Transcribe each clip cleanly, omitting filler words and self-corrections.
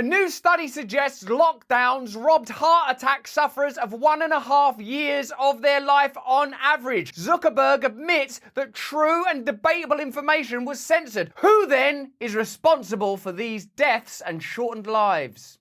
A new study suggests lockdowns robbed heart attack sufferers of 1.5 years of their life on average. Zuckerberg admits that true and debatable information was censored. Who then is responsible for these deaths and shortened lives?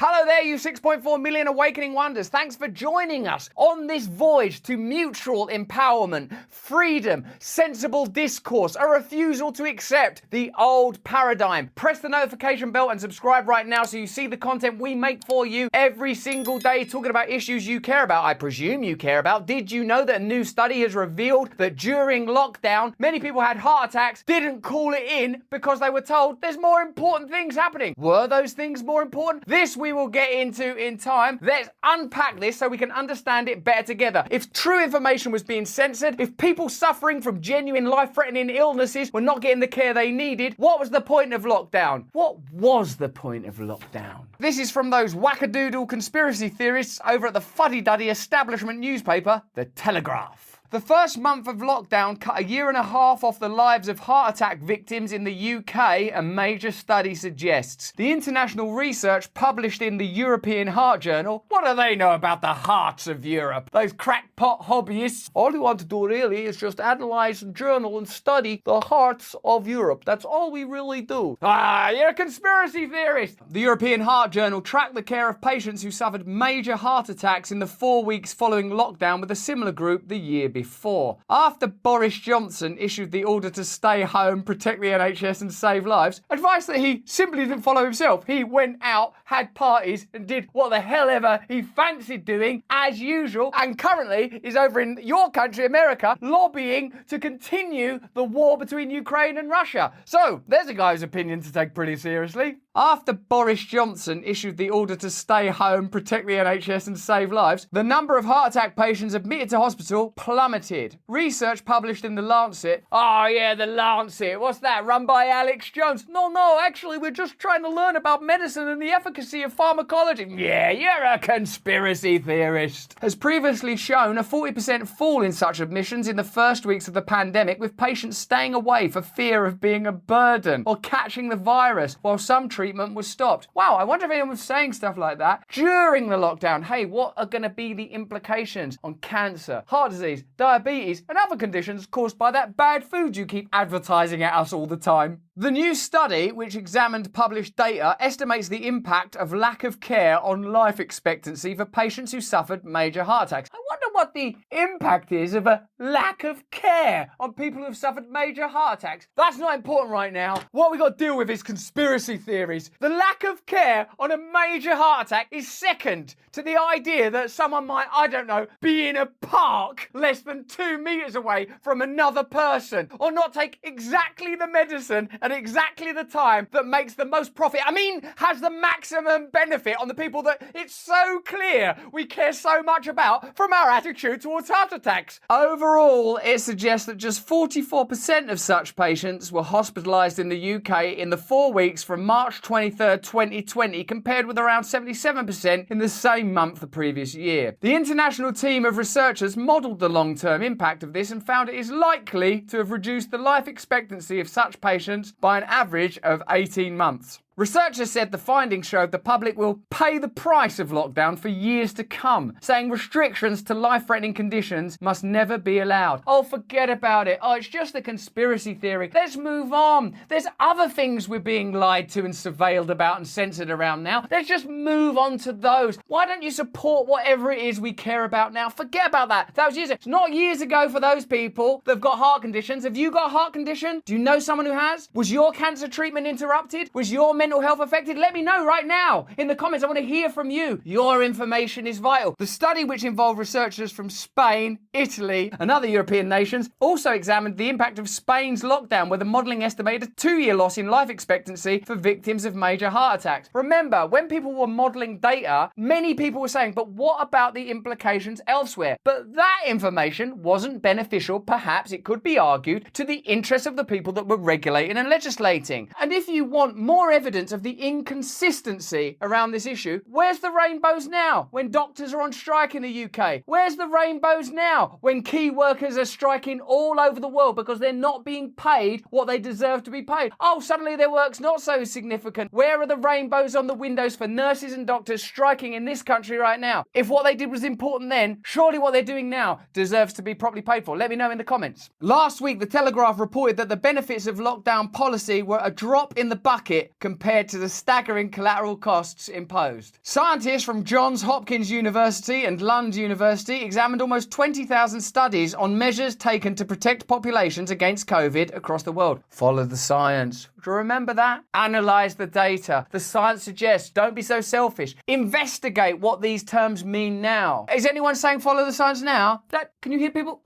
Hello there, you 6.4 million awakening wonders. Thanks for joining us on this voyage to mutual empowerment, freedom, sensible discourse, a refusal to accept the old paradigm. Press the notification bell and subscribe right now so you see the content we make for you every single day, talking about issues you care about. I presume you care about. Did you know that a new study has revealed that during lockdown, many people had heart attacks, didn't call it in because they were told there's more important things happening? Were those things more important? This we will get into in time. Let's unpack this so we can understand it better together. If true information was being censored, if people suffering from genuine life-threatening illnesses were not getting the care they needed, what was the point of lockdown? What was the point of lockdown? This is from those wackadoodle conspiracy theorists over at the fuddy-duddy establishment newspaper, The Telegraph. The first month of lockdown cut 1.5 years off the lives of heart attack victims in the UK, a major study suggests. The international research published in the European Heart Journal, what do they know about the hearts of Europe? Those crackpot hobbyists. All we want to do really is just analyse and journal and study the hearts of Europe. That's all we really do. Ah, you're a conspiracy theorist. The European Heart Journal tracked the care of patients who suffered major heart attacks in the 4 weeks following lockdown with a similar group the year before. After Boris Johnson issued the order to stay home, protect the NHS and save lives, advice that he simply didn't follow himself. He went out, had parties and did what the hell ever he fancied doing as usual, and currently is over in your country, America, lobbying to continue the war between Ukraine and Russia. So there's a guy's opinion to take pretty seriously. After Boris Johnson issued the order to stay home, protect the NHS and save lives, the number of heart attack patients admitted to hospital plummeted. Research published in The Lancet. Oh yeah, The Lancet. What's that? Run by Alex Jones? No, actually we're just trying to learn about medicine and the efficacy of pharmacology. Yeah, you're a conspiracy theorist. Has previously shown a 40% fall in such admissions in the first weeks of the pandemic, with patients staying away for fear of being a burden or catching the virus, while some treatment was stopped. Wow, I wonder if anyone was saying stuff like that during the lockdown. Hey, what are going to be the implications on cancer, heart disease, diabetes, and other conditions caused by that bad food you keep advertising at us all the time? The new study, which examined published data, estimates the impact of lack of care on life expectancy for patients who suffered major heart attacks. I wonder what the impact is of a lack of care on people who have suffered major heart attacks. That's not important right now. What we got to deal with is conspiracy theories. The lack of care on a major heart attack is second to the idea that someone might, I don't know, be in a park less than 2 meters away from another person, or not take exactly the medicine at exactly the time that makes the most profit. I mean, has the maximum benefit on the people that it's so clear we care so much about from our attitude towards heart attacks. Overall, it suggests that just 44% of such patients were hospitalised in the UK in the 4 weeks from March 23rd, 2020, compared with around 77% in the same month the previous year. The international team of researchers modelled the long-term impact of this and found it is likely to have reduced the life expectancy of such patients by an average of 18 months. Researchers said the findings showed the public will pay the price of lockdown for years to come, saying restrictions to life-threatening conditions must never be allowed. Oh, forget about it. Oh, it's just a conspiracy theory. Let's move on. There's other things we're being lied to and surveilled about and censored around now. Let's just move on to those. Why don't you support whatever it is we care about now? Forget about that. That was years ago. It's not years ago for those people that have got heart conditions. Have you got a heart condition? Do you know someone who has? Was your cancer treatment interrupted? Was your mental health affected? Let me know right now in the comments. I want to hear from you. Your information is vital. The study, which involved researchers from Spain, Italy, and other European nations, also examined the impact of Spain's lockdown, where the modelling estimated a 2-year loss in life expectancy for victims of major heart attacks. Remember, when people were modelling data, many people were saying, but what about the implications elsewhere? But that information wasn't beneficial, perhaps it could be argued, to the interests of the people that were regulating and legislating. And if you want more evidence evidence of the inconsistency around this issue. Where's the rainbows now when doctors are on strike in the UK? Where's the rainbows now when key workers are striking all over the world because they're not being paid what they deserve to be paid? Oh, suddenly their work's not so significant. Where are the rainbows on the windows for nurses and doctors striking in this country right now? If what they did was important then, surely what they're doing now deserves to be properly paid for. Let me know in the comments. Last week, The Telegraph reported that the benefits of lockdown policy were a drop in the bucket compared to the staggering collateral costs imposed. Scientists from Johns Hopkins University and Lund University examined almost 20,000 studies on measures taken to protect populations against COVID across the world. Follow the science. Do you remember that? Analyze the data. The science suggests don't be so selfish. Investigate what these terms mean now. Is anyone saying follow the science now? Can you hear people?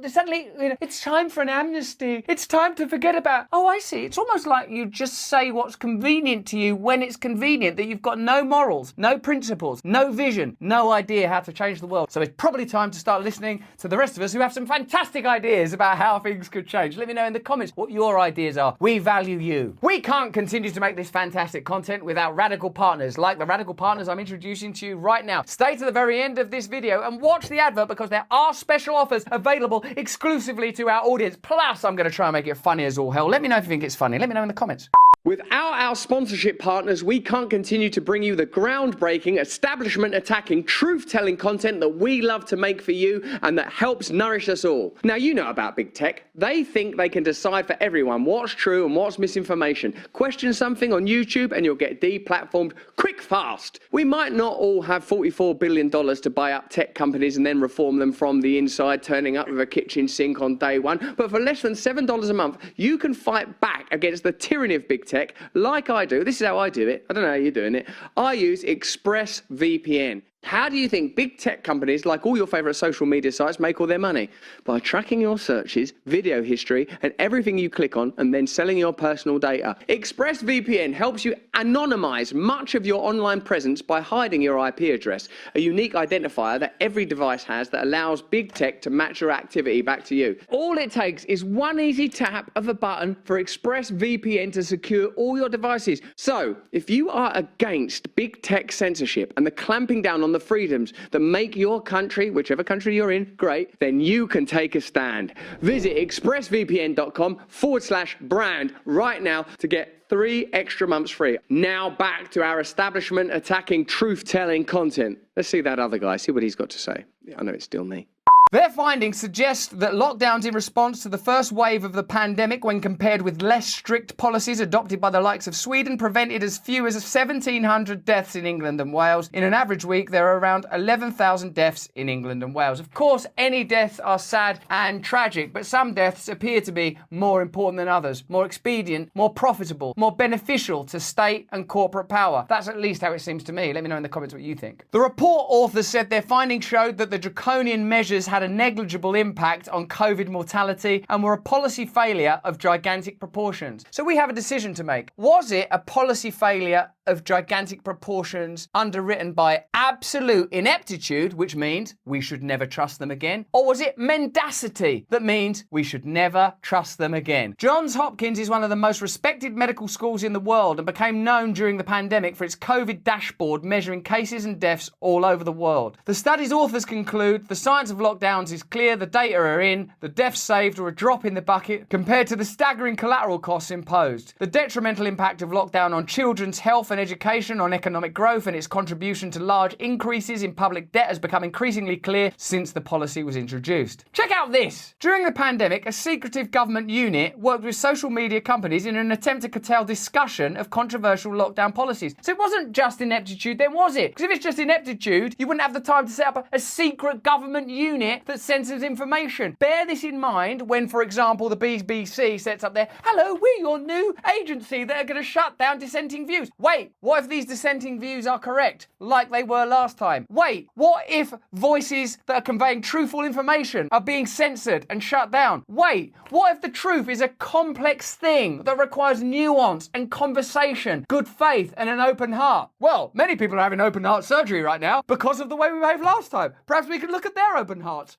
Suddenly, it's time for an amnesty. It's time to forget about. Oh, I see. It's almost like you just say what's convenient to you when it's convenient, that you've got no morals, no principles, no vision, no idea how to change the world. So it's probably time to start listening to the rest of us who have some fantastic ideas about how things could change. Let me know in the comments what your ideas are. We value you. We can't continue to make this fantastic content without radical partners, like the radical partners I'm introducing to you right now. Stay to the very end of this video and watch the advert because there are special offers available exclusively to our audience. Plus, I'm going to try and make it funny as all hell. Let me know if you think it's funny. Let me know in the comments. Without our sponsorship partners, we can't continue to bring you the groundbreaking, establishment-attacking, truth-telling content that we love to make for you and that helps nourish us all. Now, you know about big tech. They think they can decide for everyone what's true and what's misinformation. Question something on YouTube and you'll get deplatformed quick, fast. We might not all have $44 billion to buy up tech companies and then reform them from the inside, turning up with a kitchen sink on day one, but for less than $7 a month, you can fight back against the tyranny of big tech like I do. This is how I do it. I don't know how you're doing it. I use ExpressVPN. How do you think big tech companies, like all your favorite social media sites, make all their money? By tracking your searches, video history, and everything you click on, and then selling your personal data. ExpressVPN helps you anonymize much of your online presence by hiding your IP address, a unique identifier that every device has that allows big tech to match your activity back to you. All it takes is one easy tap of a button for ExpressVPN to secure all your devices. So, if you are against big tech censorship and the clamping down on the freedoms that make your country, whichever country you're in, great, then you can take a stand. Visit expressvpn.com/brand right now to get 3 extra months free. Now back to our establishment attacking, truth-telling content. Let's see that other guy, see what he's got to say. Yeah, I know it's still me. Their findings suggest that lockdowns in response to the first wave of the pandemic, when compared with less strict policies adopted by the likes of Sweden, prevented as few as 1,700 deaths in England and Wales. In an average week, there are around 11,000 deaths in England and Wales. Of course, any deaths are sad and tragic, but some deaths appear to be more important than others, more expedient, more profitable, more beneficial to state and corporate power. That's at least how it seems to me. Let me know in the comments what you think. The report authors said their findings showed that the draconian measures had a negligible impact on COVID mortality and were a policy failure of gigantic proportions. So we have a decision to make. Was it a policy failure of gigantic proportions underwritten by absolute ineptitude, which means we should never trust them again? Or was it mendacity that means we should never trust them again? Johns Hopkins is one of the most respected medical schools in the world and became known during the pandemic for its COVID dashboard measuring cases and deaths all over the world. The study's authors conclude the science of lockdowns is clear, the data are in, the deaths saved are a drop in the bucket compared to the staggering collateral costs imposed. The detrimental impact of lockdown on children's health and education, on economic growth, and its contribution to large increases in public debt has become increasingly clear since the policy was introduced. Check out this! During the pandemic, a secretive government unit worked with social media companies in an attempt to curtail discussion of controversial lockdown policies. So it wasn't just ineptitude then, was it? Because if it's just ineptitude, you wouldn't have the time to set up a secret government unit that censors information. Bear this in mind when, for example, the BBC sets up their, hello, we're your new agency that are going to shut down dissenting views. Wait, what if these dissenting views are correct, like they were last time? Wait, what if voices that are conveying truthful information are being censored and shut down? Wait, what if the truth is a complex thing that requires nuance and conversation, good faith and an open heart? Well, many people are having open heart surgery right now because of the way we behaved last time. Perhaps we could look at their open hearts.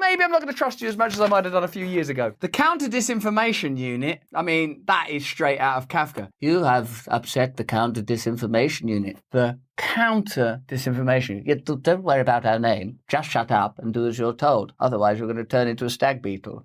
maybe I'm not going to trust you as much as I might have done a few years ago. The counter-disinformation unit, I mean, that is straight out of Kafka. You have upset the counter-disinformation unit. The counter-disinformation. Don't worry about our name. Just shut up and do as you're told. Otherwise, you're going to turn into a stag beetle.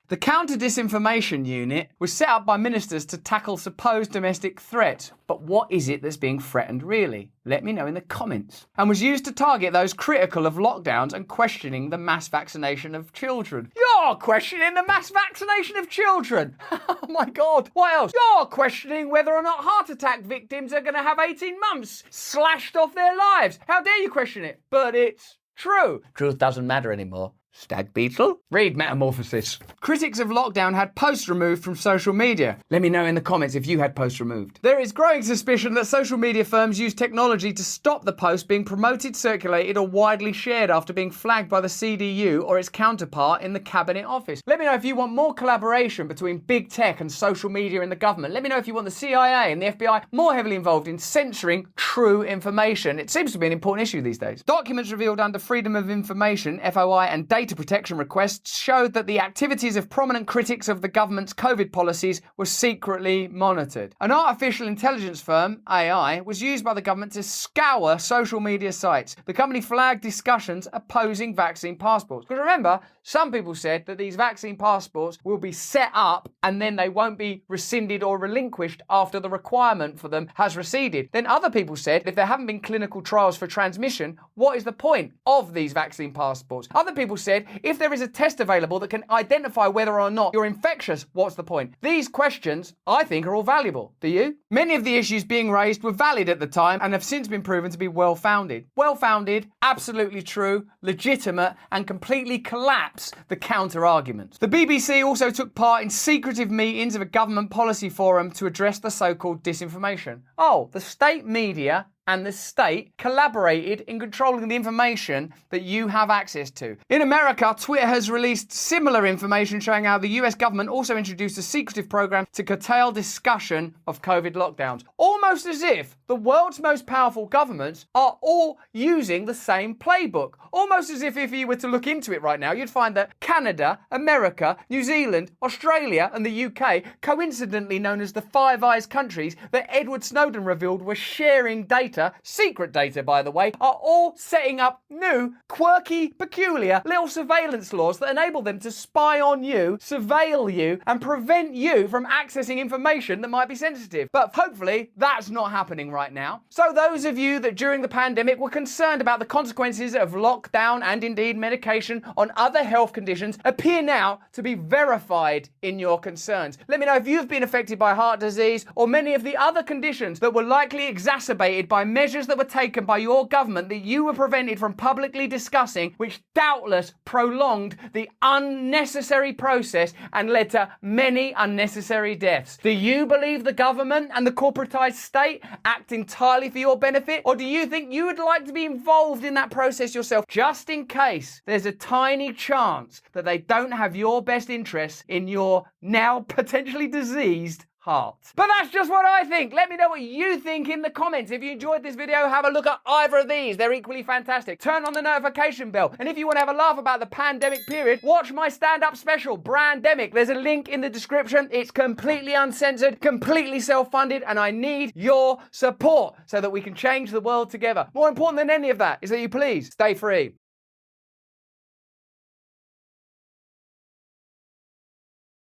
The counter-disinformation unit was set up by ministers to tackle supposed domestic threats. But what is it that's being threatened really? Let me know in the comments. And was used to target those critical of lockdowns and questioning the mass vaccination of children. You're questioning the mass vaccination of children! Oh my God, what else? You're questioning whether or not heart attack victims are going to have 18 months slashed off their lives. How dare you question it? But it's true. Truth doesn't matter anymore. Stag beetle? Read Metamorphosis. Critics of lockdown had posts removed from social media. Let me know in the comments if you had posts removed. There is growing suspicion that social media firms use technology to stop the post being promoted, circulated, or widely shared after being flagged by the CDU or its counterpart in the Cabinet Office. Let me know if you want more collaboration between big tech and social media in the government. Let me know if you want the CIA and the FBI more heavily involved in censoring true information. It seems to be an important issue these days. Documents revealed under Freedom of Information, FOI, and data protection requests showed that the activities of prominent critics of the government's COVID policies were secretly monitored. An artificial intelligence firm, AI, was used by the government to scour social media sites. The company flagged discussions opposing vaccine passports. Because remember, some people said that these vaccine passports will be set up and then they won't be rescinded or relinquished after the requirement for them has receded. Then other people said if there haven't been clinical trials for transmission, what is the point of these vaccine passports? Other people said if there is a test available that can identify whether or not you're infectious, what's the point? These questions, I think, are all valuable. Do you? Many of the issues being raised were valid at the time and have since been proven to be well-founded. Well-founded, absolutely true, legitimate, and completely collapse the counter-arguments. The BBC also took part in secretive meetings of a government policy forum to address the so-called disinformation. Oh, the state media and the state collaborated in controlling the information that you have access to. In America, Twitter has released similar information showing how the US government also introduced a secretive program to curtail discussion of COVID lockdowns. Almost as if the world's most powerful governments are all using the same playbook. Almost as if you were to look into it right now, you'd find that Canada, America, New Zealand, Australia, and the UK, coincidentally known as the Five Eyes countries that Edward Snowden revealed were sharing data, secret data by the way, are all setting up new, quirky, peculiar little surveillance laws that enable them to spy on you, surveil you, and prevent you from accessing information that might be sensitive. But hopefully that's not happening right now. So those of you that during the pandemic were concerned about the consequences of lockdown and indeed medication on other health conditions appear now to be verified in your concerns. Let me know if you've been affected by heart disease or many of the other conditions that were likely exacerbated by measures that were taken by your government that you were prevented from publicly discussing, which doubtless prolonged the unnecessary process and led to many unnecessary deaths. Do you believe the government and the corporatized state act entirely for your benefit? Or do you think you would like to be involved in that process yourself, just in case there's a tiny chance that they don't have your best interests in your now potentially diseased heart? But that's just what I think. Let me know what you think in the comments. If you enjoyed this video, have a look at either of these. They're equally fantastic. Turn on the notification bell. And if you want to have a laugh about the pandemic period, watch my stand-up special, Brandemic. There's a link in the description. It's completely uncensored, completely self-funded, and I need your support so that we can change the world together. More important than any of that is that you please stay free.